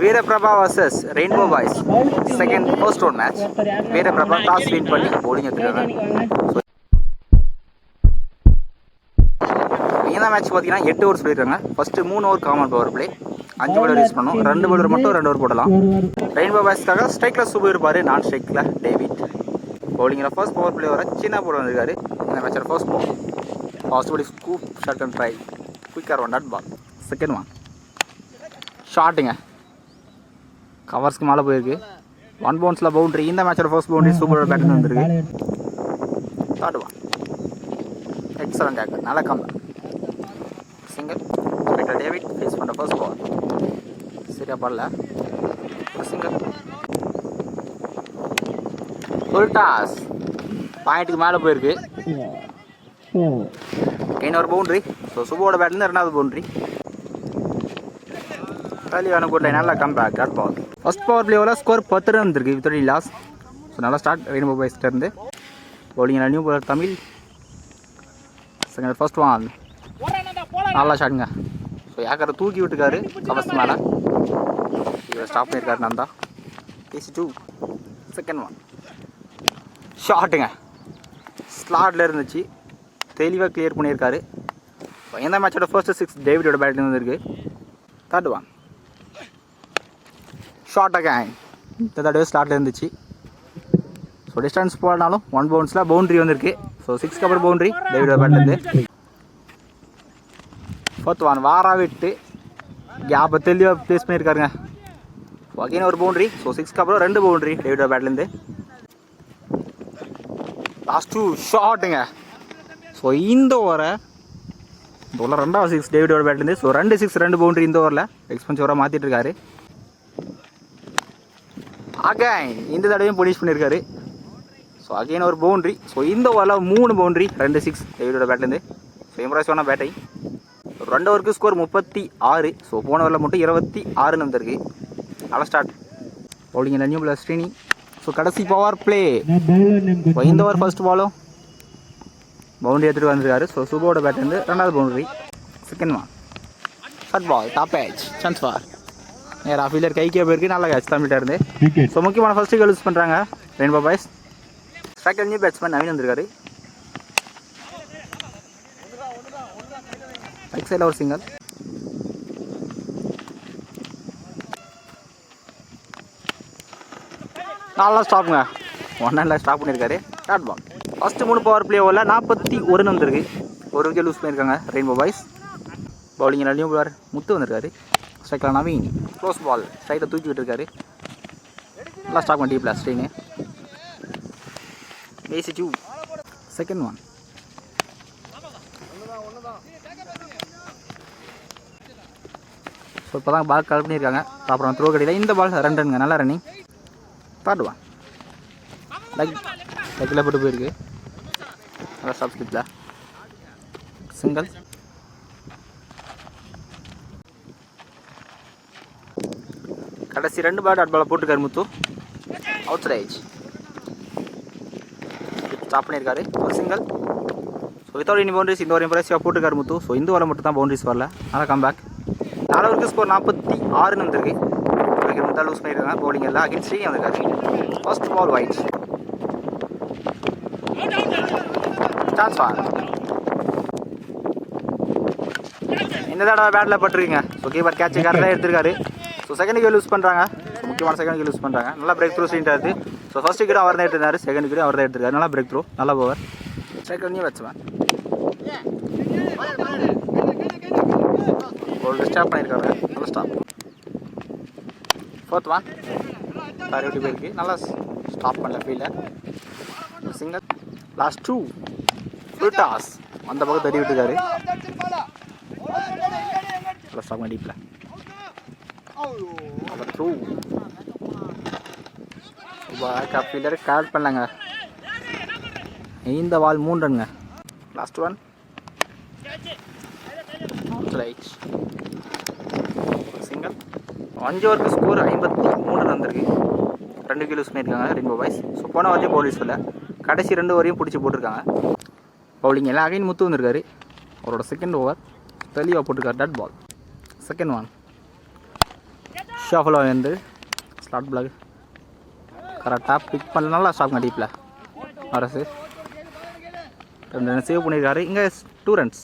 Veeraprabha vs rainbow boys first round match. Veeraprabha toss win பண்ணி bowling எடுத்துருக்காங்க. இந்த மேட்ச் பார்த்தீங்கன்னா 8 ஓவர் சொல்லியிருக்காங்க. First 3 over common power play, 5 bowler use பண்ணோம். 2 பவுலர் மட்டும் 2 ஓவர் போடலாம். ரெயின்போ பாய்ஸ்க்காக ஸ்ட்ரைக்கில் சுபு இருப்பார், நான் ஸ்ட்ரைக்கில் டேவிட். பவுலிங்கில் ஃபர்ஸ்ட் பவர் பிளே வர சின்ன போல் வந்திருக்காரு. இந்த மேட்சோட first ball fast body scoop short and try quicker one dot ball. Second one ஷார்ட்டுங்க, கவர்ஸ்க்கு மேலே போயிருக்கு. 1 பவுன்ஸில் பவுண்ட்ரி. இந்த மேட்சோட ஃபர்ஸ்ட் பவுண்ட்ரி சூப்பர் பேட்டிங் வந்துருக்கு. தேர்ட் ஒன் எக்ஸலண்ட் டேக்கர், நல்லா கம் சிங்கிள். டேவிட் ஃபேஸ் பண்ணுற ஃபர்ஸ்ட் பால் சரியா பாடல, சிங்கிள். ஃபுல் டாஸ் பாயிண்ட்டுக்கு மேலே போயிருக்கு. இன்னொரு பவுண்ட்ரி. ஸோ சுபோட பேட்லேருந்து 2வது பவுண்ட்ரி. வேலையான குட் லைன், நல்லா come back dot ball. First power பிளேவில் ஸ்கோர் 10 ரன் வந்துருக்கு வித் 3 லாஸ். ஸோ நல்லா ஸ்டார்ட் ரெயின்போ பாய்ஸ்லேருந்து. Bowling new bowler Tamil. Second first one நல்லா ஷாட்டுங்க. ஸோ யாக்கரை தூக்கி விட்டுருக்காரு கவர்ஸ் மேலே, இவர் ஸ்டாப் பண்ணியிருக்காரு. நான் தான் AC2. செகண்ட் ஒன் ஷாட்டுங்க, ஸ்லாட்டில் இருந்துச்சு, தெளிவாக கிளியர் பண்ணியிருக்காரு. இந்த மேட்சோட ஃபர்ஸ்ட் 6 டேவிடோட பேட்டில் வந்துருக்கு. தேர்ட் ஒன் ஷார்ட் அகேன், இந்த தடவை ஸ்லாட்டில் இருந்துச்சு. ஸோ டிஸ்டன்ஸ் போனாலும் 1 பவுன்ஸில் பவுண்ட்ரி வந்திருக்கு. ஸோ 6 கவர் பவுண்ட்ரி டேவிடோட பேட்லேருந்து. ஃபோர்த் ஒன் வாரா விட்டு கேப்பை தெளிவாக ப்ளேஸ் பண்ணியிருக்காருங்க. ஸோ அகைன் ஒரு பவுண்ட்ரி. ஸோ 6 கவர் 2 பவுண்ட்ரி டேவிடோட பேட்லேருந்து. லாஸ்ட் 2 ஷாட்டுங்க. ஸோ இந்த ஓவரை 2வது 6 டேவிடோட பேட்லேருந்து. ஸோ 2 6 2 பவுண்ட்ரி இந்த ஓவரில் எக்ஸ்பென்சிவ் ஓவராக மாற்றிட்டு இருக்காரு. அகைன் இந்த தடவையும் போனிஷ் பண்ணியிருக்காரு. ஸோ அகைன் ஒரு பவுண்ட்ரி. ஸோ இந்த ஓவரில் 3 பவுண்ட்ரி 2 6 டேவிடோட பேட்லேருந்து. ஸோ இம்ப்ரெசிவான பேட்டிங். 2 ஓவருக்கு ஸ்கோர் 36. ஸோ போன ஓவரில் மட்டும் 26 வந்துருக்கு. நல்லா start bowling new bowler Srini. So கடைசி பவர் பிளே. ஸோ இந்த ஓவர் ஃபர்ஸ்ட் பாலும் பவுண்ட்ரி எடுத்துகிட்டு வந்திருக்காரு. ஸோ சுபோட பேட்லேருந்து 2வது boundary. Second one short ball top edge chance for நேராக ஃபீல்டர் கைக்கே போயிருக்கு. நல்லா கேட்ச் தமிழ்கிட்ட இருந்து. ஸோ முக்கியமான ஃபர்ஸ்ட் விக்கெட் யூஸ் பண்ணுறாங்க rainbow boys. Striker new batsman Naveen வந்திருக்காரு. ரைட் சைடில் ஒரு சிங்கர். நல்லா ஸ்டாப்புங்க, 1 ரன்னில் ஸ்டாப் பண்ணியிருக்காரு. Short ball first 3 power play ஓவரில் 41 ரன் வந்திருக்கு. 1 விக்கெட் லூஸ் பண்ணியிருக்காங்க ரெயின்போ பாய்ஸ். பவுலிங்கில் நியூ பாலர் முத்து வந்திருக்காரு. ஸ்ட்ரைக்கில் நவீன் க்ளோஸ் பால் ஸ்ட்ரைக்கில் தூக்கி விட்டுருக்காரு. நல்லா ஸ்டாப் பண்ணி டீப்பில் strain. AC2 second one so இப்போ தான் பால் கலெக்ட் பண்ணியிருக்காங்க. அப்புறம் த்ரோ கடையில் இந்த பால் 2 ரன்னுங்க, நல்லா ரன்னிங். தேர்ட் ஒன் லெக்கில் போட்டு போயிருக்கு. நல்லா ஸ்டாப் ஸ்லிப்பில் சிங்கிள். கடைசி 2 பால் டாட் பாலை போட்டுருக்காரு முத்து. அவுட் சைட் ஸ்டாப் பண்ணியிருக்காரு. ஒரு single. So without any boundaries இந்த ஒரு இம்ப்ரெசிவாக போட்டுருக்காரு முத்து. ஸோ இந்த ஓவரில் மட்டும் தான் பவுண்டரிஸ் வரல, நல்லா கம் பேக். 4 ஓவருக்கு ஸ்கோர் 46 வந்துருக்கு. தான் லூஸ் பண்ணியிருக்காங்க. பவுலிங் எல்லாம் அகைன் ஸ்ரீ வந்திருக்காரு. First ball wide chance for. இந்த தடவை பேட்டில் பட்டிருக்குங்க. ஸோ கீப்பர் கேட்ச் கரெக்டாக எடுத்திருக்காரு. ஸோ செகண்ட் விக்கெட் யூஸ் பண்ணுறாங்க. முக்கியமான செகண்ட் விக்கெட் யூஸ் பண்ணுறாங்க. நல்லா பிரேக் த்ரூ ஸ்ரீன்ட்டு. ஸோ ஃபர்ஸ்ட் விக்கெட் அவர் தான் எடுத்திருந்தாரு, செகண்ட் விக்கெட் அவர் தான் எடுத்திருக்காரு. நல்லா பிரேக் த்ரூ, நல்லா பவர். ஸ்ட்ரைக்கர் நியூ பேட்ஸ்மேன் ஒரு ஸ்டாப் பண்ணியிருக்காரு. நல்லா ஸ்டாப். ஃபோர்த் ஒன் சாரி விட்டு போயிருக்கு. நல்லா ஸ்டாப் பண்ணல fielder. Single. Last 2 full toss அந்த பக்கம் தட்டி விட்டுருக்காரு. நல்லா ஸ்டாப் பண்ணி டீப்பில் த்ரூ பேக்கப் ஃபீல்டர் கரெக்ட் பண்ணலாங்க. இந்த பால் 3 ரன்ங்க. Last one right single. 5 ஓவருக்கு ஸ்கோர் 53 ரன் வந்திருக்கு. 2 விக்கெட் யூஸ் பண்ணியிருக்காங்க ரெயின்போ பாய்ஸ். ஸோ போன வாரத்தையும் பவுலர்ஸ் இல்லை, கடைசி 2 ஓவரையும் பிடிச்சி போட்டிருக்காங்க. பவுலிங் எல்லாம் அகைன் முத்து வந்திருக்காரு. அவரோட செகண்ட் ஓவர் தெளிவாக போட்டிருக்காரு டாட் பால். செகண்ட் ஒன் ஷாஃபுல்லாக வந்து ஸ்லாட் பிளாக் கரெக்டாக பிக் பண்ண நல்லா ஸ்டாப் டீப்பில் அரசு 2 ரன் சேவ் பண்ணியிருக்காரு. இங்கே 2 ரன்ஸ்.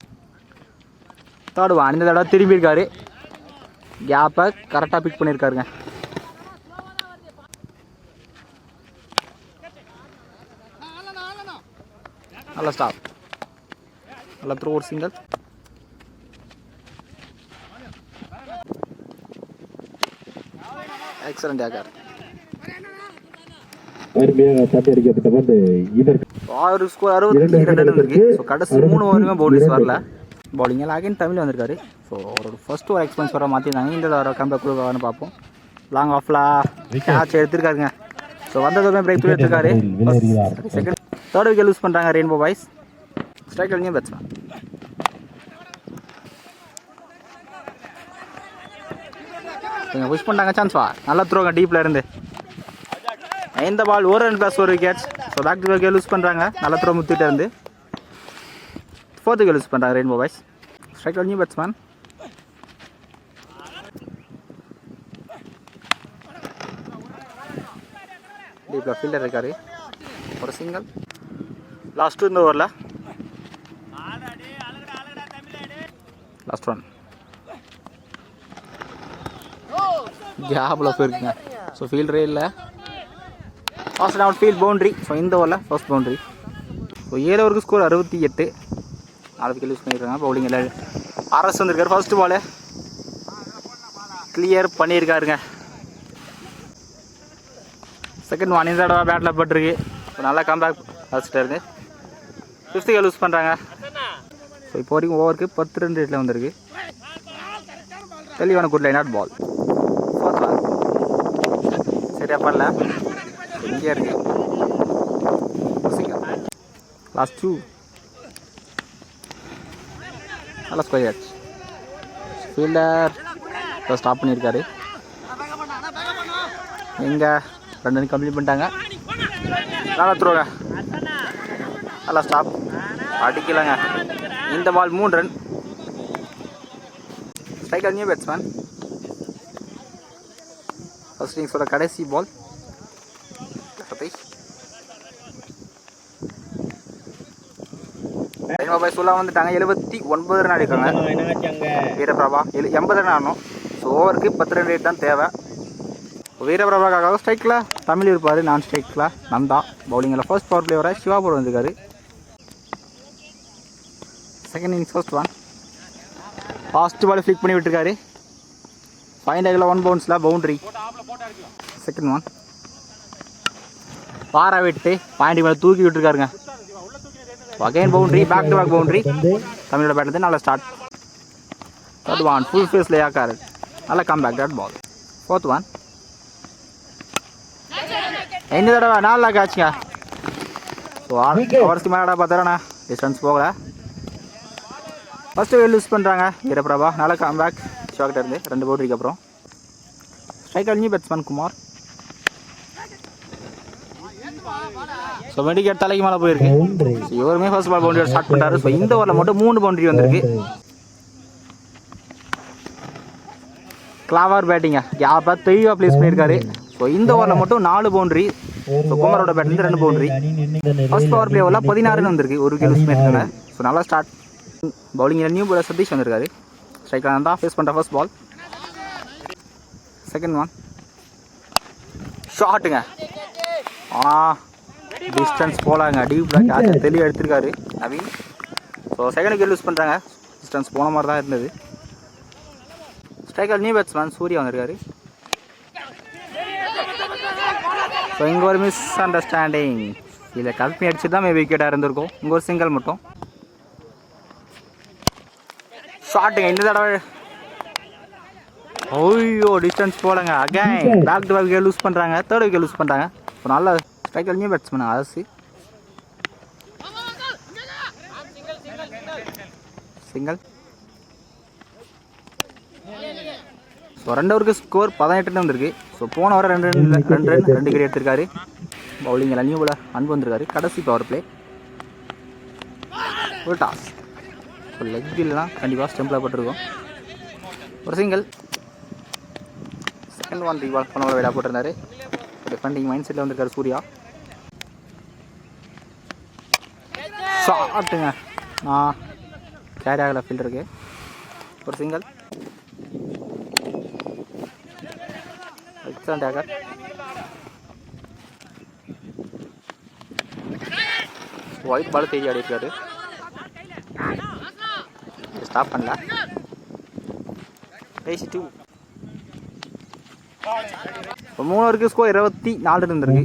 Third one. இந்த தடவை திரும்பியிருக்காரு. கேப்பை கரெக்டாக பிக் பண்ணியிருக்காருங்க. நல்லா ஸ்டாப். நல்லா த்ரோ ஒரு சிங்கிள். Excellent acre. ஆறு ஸ்கோர் 62 ரன் இருக்கு. ஸோ கடைசி 3 ஓவருமே பவுண்டரிஸ் வரல. பவுலிங்கில் அகைன் தமிழ் வந்திருக்காரு. ஸோ அவரோட ஃபர்ஸ்ட் ஓவர் எக்ஸ்பென்ஸ் வர மாற்றிருந்தாங்க. இந்த தடவை கம்பேக் கொடுக்கலான்னு பார்ப்போம். லாங் ஆஃப்ல கேட்ச் எடுத்திருக்காருங்க. ஸோ வந்ததுமே பிரேக் த்ரூ எடுத்திருக்காரு. செகண்ட் தேர்ட் விக்கெட் லூஸ் பண்ணுறாங்க rainbow boys. Striker new batsman. இங்கே புஷ் பண்ணிட்டாங்க. சான்ஸ் வா. நல்லா த்ரோங்க டீப்பில் இருந்து. இந்த ball 1 run plus 1 wicket. So back to back loose பண்ணுறாங்க. நல்லா த்ரோ முத்திட்டு இருந்து 4th விக்கெட் லூஸ் பண்ணுறாங்க rainbow boys. Striker new batsman. டீப்பில் ஃபீல்டர் இருக்காரு. ஒரு சிங்கிள். லாஸ்ட்டு இந்த ஓவரில் லாஸ்ட் ஒன் கேப்பில் போயிருக்குங்க. ஸோ ஃபீல்டரே இல்லை. First out field boundary. So இந்த ஓவரில் ஃபர்ஸ்ட் பவுண்ட்ரி. ஸோ 7 ஓவருக்கு ஸ்கோர் 68. 4 விக்கெட் யூஸ் பண்ணியிருக்காங்க. பவுலிங்கில் அரசு வந்திருக்காரு. ஃபர்ஸ்ட் பாலு கிளியர் பண்ணியிருக்காருங்க. Second one. இந்த தடவை பேட்டில் பட்டிருக்கு. ஸோ நல்லா கம்பேக் வச்சுட்டாருங்க. 5th விக்கெட் யூஸ் பண்ணுறாங்க. ஸோ இப்போ வரைக்கும் ஓவருக்கு 10 ரன் ரேட்டில் வந்திருக்கு. தெளிவான good line out ball. 4th ball சரியா பண்ணல. இங்கே இருக்கு. லாஸ்ட் 2 நல்லா ஸ்கொயர் ஆச்சு. ஃபீல்டர் ஸ்டாப் பண்ணியிருக்காரு. எங்கே 2 ரன் கம்ப்ளீட் பண்ணிட்டாங்க. நல்லா த்ரோங்க. நல்லா ஸ்டாப். அடிக்கலாங்க. இந்த ball 3 run. Striker new batsman. First இன்னிங்ஸோட கடைசி பால். சதீஷ் சொல்ல வந்துட்டாங்க. 79 ரன் அடிக்காங்க. வீரபிரபா 80 ரன் ஆடணும். ஸோ ஓவருக்கு 10 ரன் ரேட் தான் தேவை. வீரபிரபாக்காக ஸ்ட்ரைக்கில் தமிழ் இருப்பார். நான் ஸ்ட்ரைக்கில் நந்தா. பவுலிங்கில் ஃபர்ஸ்ட் பவர் பிளேயரை சிவா போட வந்திருக்காரு. Second innings first one. Fast ball flick பண்ணி விட்டுருக்காரு. ஃபைன் லேகில் 1 பவுன்ஸில் பவுண்ட்ரி. செகண்ட் ஒன் பாரா விட்டு பாயிண்ட் மேலே தூக்கி விட்டுருக்காருங்க. Again boundary. Back to back boundary. தமிழோட பேட்லேருந்து நல்லா ஸ்டார்ட். தேர்ட் ஒன் ஃபுல் ஃபேஸில் ஏக்காரு. நல்லா come back dot ball. 4th one. இந்த தடவை நல்லா காய்ச்சிங்க. ஸோ ஓவர்ஸ்க்கு மேலே பார்த்தாரண்ணா டிஸ்டன்ஸ் போகலை. ஃபஸ்ட்டு யூஸ் பண்ணுறாங்க வீரபிரபா. நல்லா கம் பேக் ஷாக்கிட்ட இருந்து 2 பவுண்டரிக்கு அப்புறம். Striker new batsman Kumar. So medicate தலைக்கு மேலே போயிருக்கு. இவருமே ஃபர்ஸ்ட் பால் பவுண்டரி ஸ்டார்ட் பண்ணுறாரு. ஸோ இந்த ஓவரில் மட்டும் 3 பவுண்டரி வந்திருக்கு. கிளாவர் பேட்டிங்க. கேப்பை தெளிவாக ப்ளேஸ் பண்ணியிருக்காரு. ஸோ இந்த ஓவரில் மட்டும் 4 பவுண்டரி. ஸோ குமாரோட பேட்லேருந்து 2 பவுண்டரி. ஃபர்ஸ்ட் பவர் பிளேவில் 16 வந்திருக்கு. 1 விக்கெட் யூஸ் பண்ணியிருக்காங்க. ஸோ நல்லா ஸ்டார்ட். பவுலிங்கில் நியூ பாலர் சதீஷ் வந்திருக்காரு. ஸ்ட்ரைக்கர் தான் ஃபேஸ் பண்ணுற ஃபர்ஸ்ட் பால். செகண்ட் ஒன் ஷாட்டுங்க. டிஸ்டன்ஸ் போகலாங்க. டீப்பில் கேட்ச் தெளிவாக எடுத்திருக்காரு Naveen. So second wicket use பண்ணுறாங்க. டிஸ்டன்ஸ் போன மாதிரி தான் இருந்தது. ஸ்ட்ரைக்கர் நியூ பேட்ஸ்மேன் சூர்யா வந்திருக்காரு. ஸோ இங்கே ஒரு மிஸ் அண்டர்ஸ்டாண்டிங். இதில் கல்பி அடிச்சு தான் விக்கெட்டாக இருந்திருக்கும். இங்கே ஒரு சிங்கிள் மட்டும். ஷாட்டுங்க. இந்த தடவை ஓய்யோ டிஸ்டன்ஸ் போலங்க. Again back to back wicket loose பண்ணுறாங்க. தேர்ட் விக்கெட் லூஸ் பண்ணுறாங்க. ஸோ நல்லா striker new batsman Arasu. Single. So 2 ஓவருக்கு ஸ்கோர் 18 வந்திருக்கு. ஸோ போன ஓவர் 2 விக்கெட் எடுத்திருக்காரு. பவுலிங்கில் நியூ பாலர் அன்பு வந்திருக்காரு. கடைசி பவர் பிளே ஒரு டாஸ். ஸோ லெக் இல்லைனா கண்டிப்பாக ஸ்டெம்பில் பட்டிருக்கோம். ஒரு சிங்கிள். செகண்ட் ஒன் ரீபால் பண்ண விளையாட போட்டிருந்தாரு. டிஃபெண்டிங் மைண்ட் செட்டில் வந்திருக்காரு சூர்யா. ஷாட்டுங்க, நான் கேரி ஆகலை ஃபீல்டருக்கு. ஒரு single. Excellent taker. Wide ball தேடி ஆடி இருக்காரு. ஸ்டாப் பண்ணல. 2 3 ஓவருக்கு ஸ்கோர் 24 இருந்திருக்கு.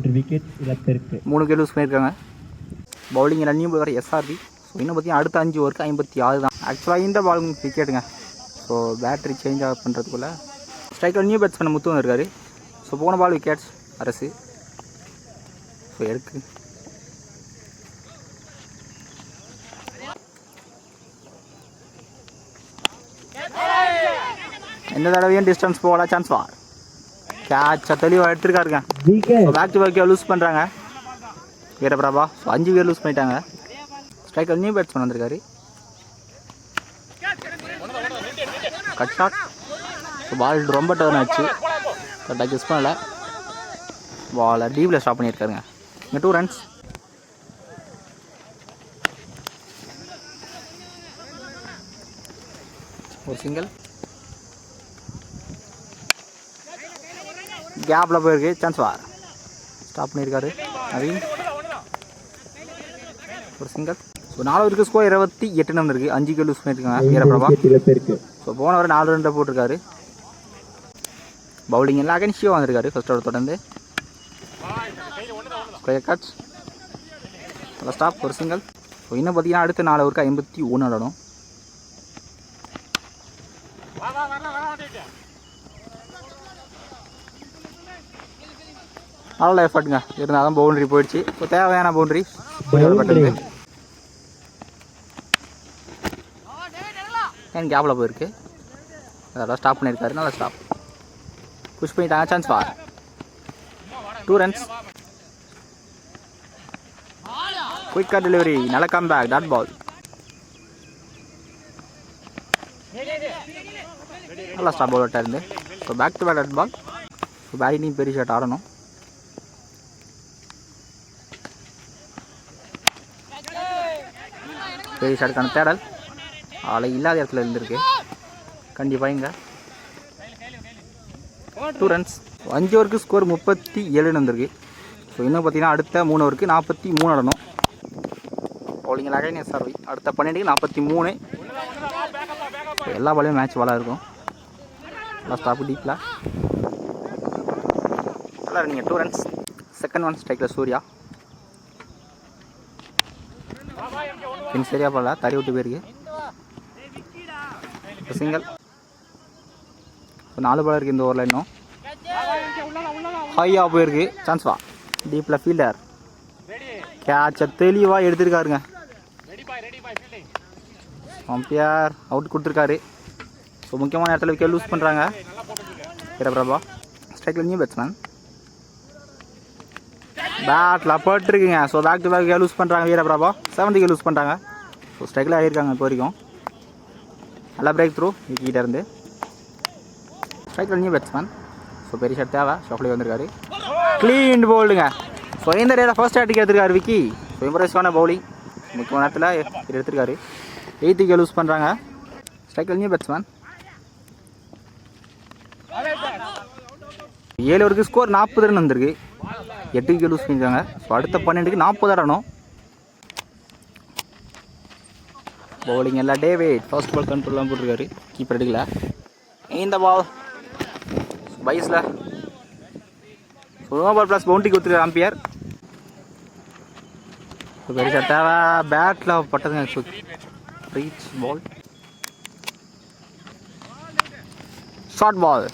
3 விக்கெட் லூஸ் பண்ணியிருக்காங்க. பவுலிங் ரன்னிங் போய் வர எஸ்ஆர்பி. ஸோ இன்னும் பார்த்தீங்கன்னா அடுத்த 5 ஓவருக்கு 56 தான். ஆக்சுவலாக இந்த பால் விக்கெட்டுங்க. ஸோ பேட்டரி சேஞ்ச் ஆக பண்ணுறதுக்குள்ளே ஸ்ட்ரைக்கில் நியூ பேட்ஸ்மேன் முத்து வந்திருக்காரு. ஸோ போன பால் விக்கெட்ஸ் அரசு. ஸோ இருக்கு எந்த தடவையும் டிஸ்டன்ஸ் போகல. சான்ஸ் வா கேட்சை தெளிவாக எடுத்துருக்காருங்க. பேக் டு பேக்கை லூஸ் பண்ணுறாங்க வீரபிரபா. ஸோ 5 விக்கெட் லூஸ் பண்ணிட்டாங்க. ஸ்ட்ரைக்கர் நியூ பேட்ஸ்மேன் வந்திருக்காரு. Cut shot. ஸோ பால் ரொம்ப டர்ன் ஆச்சு. கரெக்டாக கிஸ் பண்ணலை. பாலை டீப்பில் ஸ்டாப் பண்ணியிருக்காருங்க. இங்கே 2 ரன்ஸ். ஒரு சிங்கிள். கேப்பில் போயிருக்கு. சான்ஸ் வா ஸ்டாப் பண்ணியிருக்காரு நவீன். ஒரு சிங்கிள். ஸோ 4 ஓவருக்கு ஸ்கோர் 28 வந்திருக்கு. 5 விக்கெட் லூஸ் பண்ணியிருக்காங்க வீரபிரபா. ஸோ போன ஓவர் 4 ரன் போட்டிருக்காரு. பவுலிங் எல்லாம் அகன்ஷியாக வந்திருக்காரு ஃபர்ஸ்ட் ஓவர் தொடர்ந்து. Square cuts. நல்லா ஸ்டாப். ஒரு சிங்கிள். ஸோ இன்னும் பார்த்தீங்கன்னா அடுத்த 4 ஓவருக்கு 51 ஆடணும். நல்ல எஃபர்ட்டுங்க. இருந்தால் தான் பவுண்ட்ரி போயிடுச்சு. இப்போ தேவையான பவுண்ட்ரி பட்டுருக்கு. ஏன் கேப்பில் போயிருக்கு. அதெல்லாம் ஸ்டாப் பண்ணியிருக்காரு. நல்லா ஸ்டாப். புஷ் பண்ணிட்டாங்க. சான்ஸ் வா 2 ரன்ஸ். குயிக்காக டெலிவரி. நல்ல கம் பேக். டாட் பால். நல்லா ஸ்டாப் பவுல் விட்டா இருந்து. So back to back dot ball. So batting பெரிய ஷாட் ஆடணும். பெரிய ஷாட்டுக்கான தேடல். ஆளை இல்லாத இடத்துல இருந்திருக்கு. கண்டிப்பாக இங்கே 2 ரன்ஸ். 5 ஓவருக்கு ஸ்கோர் 37 வந்திருக்கு. ஸோ இன்னும் பார்த்தீங்கன்னா அடுத்த 3 ஓவருக்கு 43 ஆடணும். Bowling again SRV. அடுத்த 12க்கு 43. எல்லா பாலையும் மேட்ச் பாலாக இருக்கும். நல்லா ஸ்டாப்பு டீப்பில். நல்லா நீங்கள் 2 ரன்ஸ். செகண்ட் ஒன் ஸ்ட்ரைக்கில் சூர்யா. சரியா போடல. தறி விட்டு போயிருக்கு. சிங்கிள். 4 பால் இருக்குது இந்த ஓவரில். இன்னும் ஹையாக போயிருக்கு. சான்ஸ் வா டீப்பில் ஃபீல்டர் கேட்சை தெளிவாக எடுத்துருக்காருங்க. அம்பையர் அவுட் கொடுத்துருக்காரு. ஸோ முக்கியமான இடத்துல விக்கெட் லூஸ் பண்ணுறாங்க வீரபிரபா. ஸ்ட்ரைக்கில் நியூ பேட்ஸ்மேன். பேட்டில் போட்டுருக்குங்க. So back to back loose பண்ணுறாங்க வீரபிரபா. 7 விக்கெட் லூஸ் பண்ணுறாங்க. ஸோ ஸ்ட்ரைக்கில் ஆகியிருக்காங்க இப்போ வரைக்கும். நல்லா பிரேக் த்ரூ விக்கிட்ட இருந்து. ஸ்ட்ரைக்கில் நியூ பேட்ஸ்மேன். ஸோ பெரிய ஷாட் தேவை. ஷாப்லேயே வந்திருக்காரு. க்ளீன் போல்டுங்க. ஸோ இந்த டேயில் ஃபர்ஸ்ட் ஹேட்டுக்கு எடுத்துருக்காரு விக்கி. ஸோ இம்ப்ரெசிவான பவுலிங். முக்கியமான நேரத்தில் இது எடுத்துருக்காரு. 8 விக்கெட் லூஸ் பண்ணுறாங்க. ஸ்ட்ரைக்கில் நியூ பேட்ஸ்மேன். 7 ஓவருக்கு ஸ்கோர் 40 ரன் வந்திருக்கு. 8 விக்கெட் லூஸ் பண்ணியிருக்காங்க. ஸோ அடுத்த 12க்கு 40 ஆடணும். பவுலிங் எல்லாம் டேவிட். ஃபர்ஸ்ட் பால் கண்ட்ரோல்லாம் போட்டிருக்காரு. கீப்பர் எடுக்கல. இந்த பால் பைஸில் நோ பால் ப்ளஸ் பவுண்டரி கொடுத்துருக்காரு அம்பியர். பெரிய ஷாட் தேவை. பேட்டில் பட்டதுங்க. ரீச் பால். ஷார்ட் பால்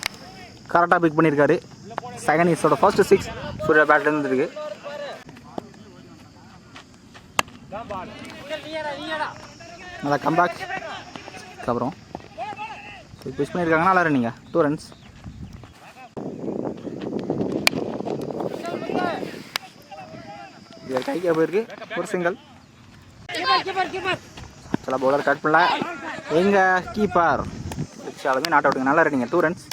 கரெக்டாக பிக் பண்ணியிருக்காரு. செகண்ட் இன்னிங்ஸோட ஃபர்ஸ்ட் 6 சூர்யா பேட்டில் இருந்துருக்கு. நல்லா கம்பேக் அப்புறம் புஷ் பண்ணியிருக்காங்க. நல்லா ரன்னிங்க. 2 ரன்ஸ். இது கைக்கே போயிருக்கு. ஒரு சிங்கிள். சில பவுலர் கட் பண்ணல. எங்கள் கீப்பர் வச்சாலுமே நாட் அவுட்டுங்க. நல்லா ரன்னிங்க. 2 ரன்ஸ்.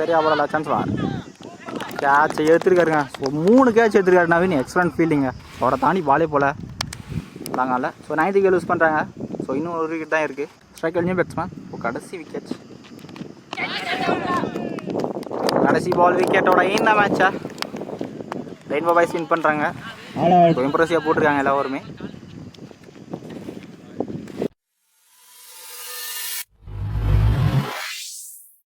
சரியா போல சான்ஸ் வா கேட்ச் எடுத்துருக்காருங்க. 3 கேட்ச் எடுத்துருக்காரு நவீன். எக்ஸலண்ட் ஃபீல்டிங்க. அவரை தாண்டி பாலே போல தாங்கல. ஸோ 9th விக்கெட் லூஸ் பண்ணுறாங்க. ஸோ இன்னும் ஒரு விக்கெட் தான் இருக்குது. Striker new batsman. இப்போ கடைசி விக்கெட், கடைசி பால் விக்கெட்டோட இந்த மேட்சை ரெயின்போ பாய்ஸ் வின் பண்ணுறாங்க. இம்ப்ரெசிவாக போட்டிருக்காங்க எல்லாருமே.